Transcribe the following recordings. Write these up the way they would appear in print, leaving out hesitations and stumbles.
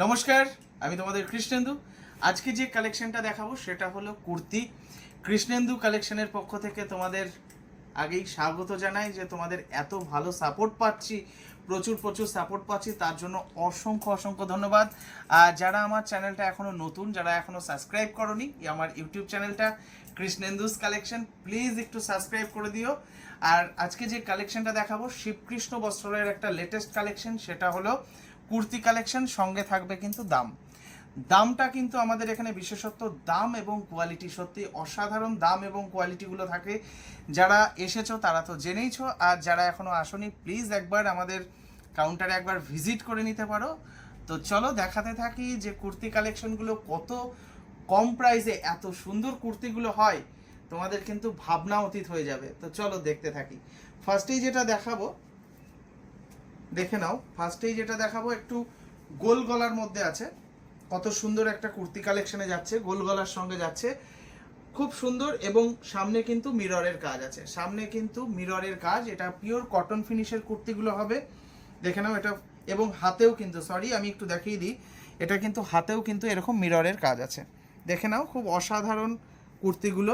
নমস্কার, আমি তোমাদের কৃষ্ণেন্দু। আজকে যে কালেকশনটা দেখাবো সেটা হলো কুর্তি। কৃষ্ণেন্দু কালেকশনের পক্ষ থেকে তোমাদের আগেই স্বাগত জানাই যে তোমাদের এত ভালো সাপোর্ট পাচ্ছি, প্রচুর প্রচুর সাপোর্ট পাচ্ছি, তার জন্য অসংখ্য অসংখ্য ধন্যবাদ। আর যারা আমার চ্যানেলটা এখনও নতুন, যারা এখনও সাবস্ক্রাইব করনি আমার ইউটিউব চ্যানেলটা কৃষ্ণেন্দুস কালেকশন, প্লিজ একটু সাবস্ক্রাইব করে দিও। আর আজকে যে কালেকশনটা দেখাবো শিবকৃষ্ণ বস্ত্রালয়ের একটা লেটেস্ট কালেকশন, সেটা হলো কুর্তি কালেকশন। সঙ্গে থাকবে কিন্তু দামটা কিন্তু আমাদের এখানে বিশেষত্ব দাম এবং কোয়ালিটি, সত্যি অসাধারণ দাম এবং কোয়ালিটিগুলো থাকে। যারা এসেছো তারা তো জেনেইছো, আর যারা এখনো আসনি প্লিজ একবার আমাদের কাউন্টারে একবার ভিজিট করে নিতে পারো। তো চলো দেখাতে থাকি যে কুর্তি কালেকশনগুলো কত কম প্রাইসে এত সুন্দর কুর্তিগুলো হয়, তোমাদের কিন্তু ভাবনা অতীত হয়ে যাবে। তো চলো দেখতে থাকি। ফার্স্টেই যেটা দেখাবো, দেখে নাও। ফার্স্টেই যেটা দেখাবো একটু গোল গলার মধ্যে আছে, কত সুন্দর একটা কুর্তি কালেকশনে যাচ্ছে, গোল গলার সঙ্গে যাচ্ছে, খুব সুন্দর। এবং সামনে কিন্তু মিররের কাজ আছে, সামনে কিন্তু মিররের কাজ। এটা পিওর কটন ফিনিশের কুর্তিগুলো হবে, দেখে নাও এটা। এবং হাতেও কিন্তু, সরি আমি একটু দেখিয়ে দিই, এটা কিন্তু হাতেও কিন্তু এরকম মিররের কাজ আছে, দেখে নাও। খুব অসাধারণ কুর্তিগুলো।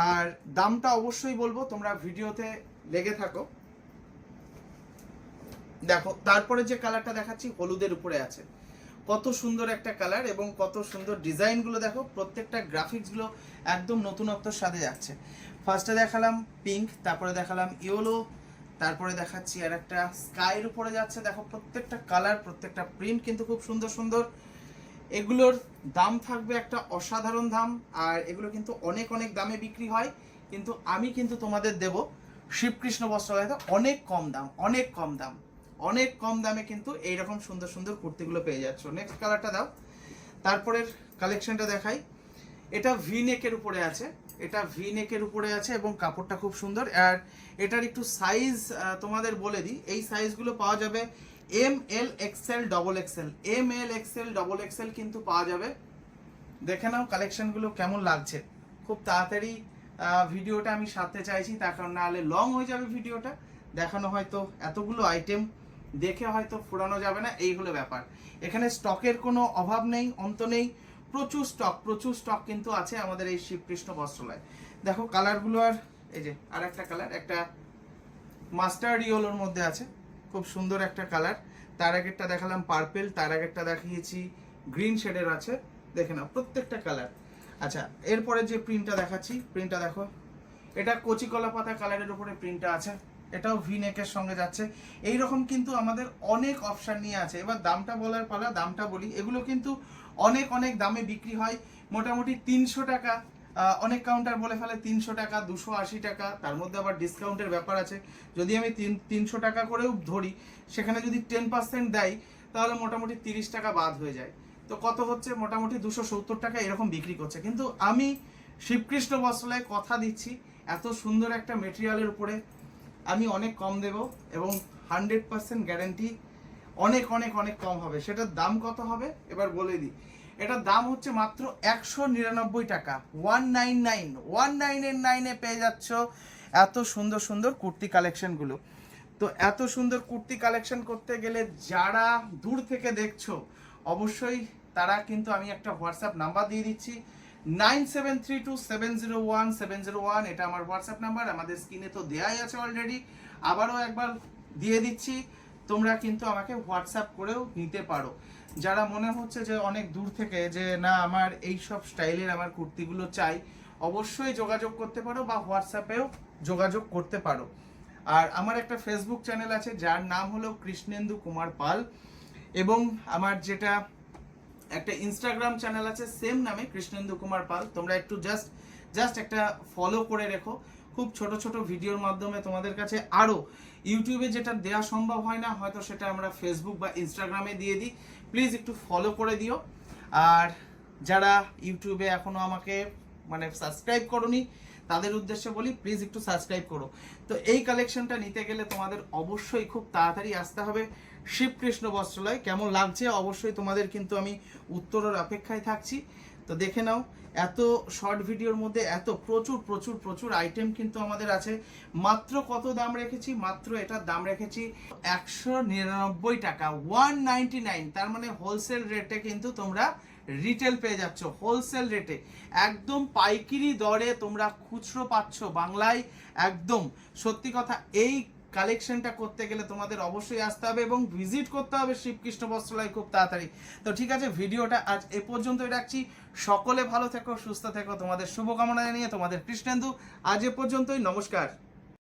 আর দামটা অবশ্যই বলবো, তোমরা ভিডিওতে লেগে থাকো। দেখো তারপরে যে কালারটা দেখাচ্ছি হলুদের উপরে আছে, কত সুন্দর একটা কালার এবং কত সুন্দর ডিজাইনগুলো দেখো, প্রত্যেকটা গ্রাফিক্সগুলো একদম নতুনত্বর সাথে যাচ্ছে। ফার্স্টে দেখালাম পিঙ্ক, তারপরে দেখালাম ইয়েলো, তারপরে দেখাচ্ছি আর একটা স্কাইয়ের উপরে যাচ্ছে। দেখো প্রত্যেকটা কালার, প্রত্যেকটা প্রিন্ট কিন্তু খুব সুন্দর সুন্দর। এগুলোর দাম থাকবে একটা অসাধারণ দাম, আর এগুলো কিন্তু অনেক অনেক দামে বিক্রি হয়, কিন্তু আমি কিন্তু তোমাদের দেব শিবকৃষ্ণ বস্ত্রালয়তে অনেক কম দাম, অনেক কম দাম, অনেক কম দামে কিন্তু এইরকম সুন্দর সুন্দর কুর্তিগুলো পেয়ে যাচ্ছ। নেক্সট কালারটা দাও। তারপরের কালেকশনটা দেখাই। এটা ভি নেকের উপরে আছে, এটা ভি নেকের উপরে আছে এবং কাপড়টা খুব সুন্দর। আর এটার একটু সাইজ তোমাদের বলে দিই, এই সাইজগুলো পাওয়া যাবে M L XL double XL, M L XL double XL কিন্তু পাওয়া যাবে। দেখে নাও কালেকশনগুলো কেমন লাগছে। খুব তাড়াতাড়ি ভিডিওটা আমি সারতে চাইছি, তার কারণ না হলে লং হয়ে যাবে ভিডিওটা, দেখানো হয়তো এতগুলো আইটেম দেখে হয়তো ফুরানো যাবে না, এই হলো ব্যাপার। এখানে স্টকের কোনো অভাব নেই, অন্ত নেই, প্রচুর স্টক, প্রচুর স্টক কিন্তু আছে আমাদের এই শিবকৃষ্ণ বস্ত্রালয়। দেখো কালারগুলো, আর এই যে আর একটা কালার, একটা মাস্টার্ড ইয়েলোর মধ্যে আছে, খুব সুন্দর একটা কালার। তার আগেরটা দেখালাম পার্পেল, তার আগেরটা দেখিয়েছি গ্রিন শেডের আছে, দেখে নাও প্রত্যেকটা কালার। আচ্ছা এরপরে যে প্রিন্টটা দেখাচ্ছি, প্রিন্টটা দেখো, এটা কচি কলা পাতা কালারের উপরে প্রিন্টটা আছে, এটাও ভি নেকের সঙ্গে যাচ্ছে। এই রকম কিন্তু আমাদের অনেক অপশান নিয়ে আছে। এবার দামটা বলার পালা, দামটা বলি। এগুলো কিন্তু অনেক অনেক দামে বিক্রি হয়, মোটামুটি 300 টাকা, অনেক কাউন্টার বলে ফেলে 300 টাকা, 280 টাকা, তার মধ্যে আবার ডিসকাউন্টের ব্যাপার আছে। যদি আমি 300 টাকা করেও ধরি, সেখানে যদি 10% দেয় তাহলে মোটামুটি 30 টাকা বাদ হয়ে যায়। তো কত হচ্ছে, মোটামুটি 270 টাকা এরকম বিক্রি করছে। কিন্তু আমি শিবকৃষ্ণ বস্ত্রালয়ে কথা দিচ্ছি, এত সুন্দর একটা মেটেরিয়ালের উপরে আমি অনেক কম দেব এবং 100% গ্যারেন্টি অনেক অনেক অনেক কম হবে। সেটার দাম কত হবে এবার বলে দিই। এটার দাম হচ্ছে মাত্র 199 টাকা, 199 পেয়ে যাচ্ছ এত সুন্দর সুন্দর কুর্তি কালেকশনগুলো। তো এত সুন্দর কুর্তি কালেকশন করতে গেলে যারা দূর থেকে দেখছো, অবশ্যই তারা কিন্তু, আমি একটা হোয়াটসঅ্যাপ নাম্বার দিয়ে দিচ্ছি, 9732701701, এটা আমার হোয়াটসঅ্যাপ নাম্বার, আমাদের স্ক্রিনে তো দেয়াই আছে অলরেডি, আবারও একবার দিয়ে দিচ্ছি। তোমরা কিন্তু আমাকে হোয়াটসঅ্যাপ করেও নিতে পারো। যারা মনে হচ্ছে যে অনেক দূর থেকে যে না আমার এই সব স্টাইলের আমার কুর্তিগুলো চাই, অবশ্যই যোগাযোগ করতে পারো বা হোয়াটসঅ্যাপেও যোগাযোগ করতে পারো। আর আমার একটা ফেসবুক চ্যানেল আছে যার নাম হলো কৃষ্ণেন্দু কুমার পাল, এবং আমার যেটা একটা ইনস্টাগ্রাম চ্যানেল আছে সেম নামে কৃষ্ণেন্দু কুমার পাল। তোমরা একটু জাস্ট একটা ফলো করে রেখো, খুব ছোট ছোট ভিডিওর মাধ্যমে তোমাদের কাছে আরও ইউটিউবে যেটা দেওয়া সম্ভব হয় না, হয়তো সেটা আমরা ফেসবুক বা ইনস্টাগ্রামে দিয়ে দিই। প্লিজ একটু ফলো করে দিও। আর যারা ইউটিউবে এখনও আমাকে মানে সাবস্ক্রাইব করোনি, তাদের উদ্দেশ্যে বলি প্লিজ একটু সাবস্ক্রাইব করো। তো এই কালেকশনটা নিতে গেলে তোমাদের অবশ্যই খুব তাড়াতাড়ি আসতে হবে শিবকৃষ্ণ বস্ত্রালয়। কেমন লাগছে অবশ্যই তোমাদের কিন্তু আমি উত্তরের অপেক্ষায় থাকছি। তো দেখে নাও, এত শর্ট ভিডিওর মধ্যে এত প্রচুর প্রচুর প্রচুর আইটেম কিন্তু আমাদের আছে। মাত্র কত দাম রেখেছি, মাত্র এটার দাম রেখেছি 199 টাকা, 199। তার মানে হোলসেল রেটে কিন্তু তোমরা রিটেল পেয়ে যাচ্ছ, হোলসেল রেটে একদম পাইকারি দরে তোমরা খুচরো পাচ্ছ বাংলায়। একদম সত্যি কথা, এই কালেকশনটা করতে গেলে তোমাদের অবশ্যই আসতে হবে এবং ভিজিট করতে হবে শিবকৃষ্ণ বস্ত্রালয় খুব তাড়াতাড়ি। তো ঠিক আছে, ভিডিওটা আজ এ পর্যন্তই রাখছি। সকলে ভালো থেকো, সুস্থ থেকো, তোমাদের শুভকামনা জানিয়ে তোমাদের কৃষ্ণেন্দু। আজ এ পর্যন্তই, নমস্কার।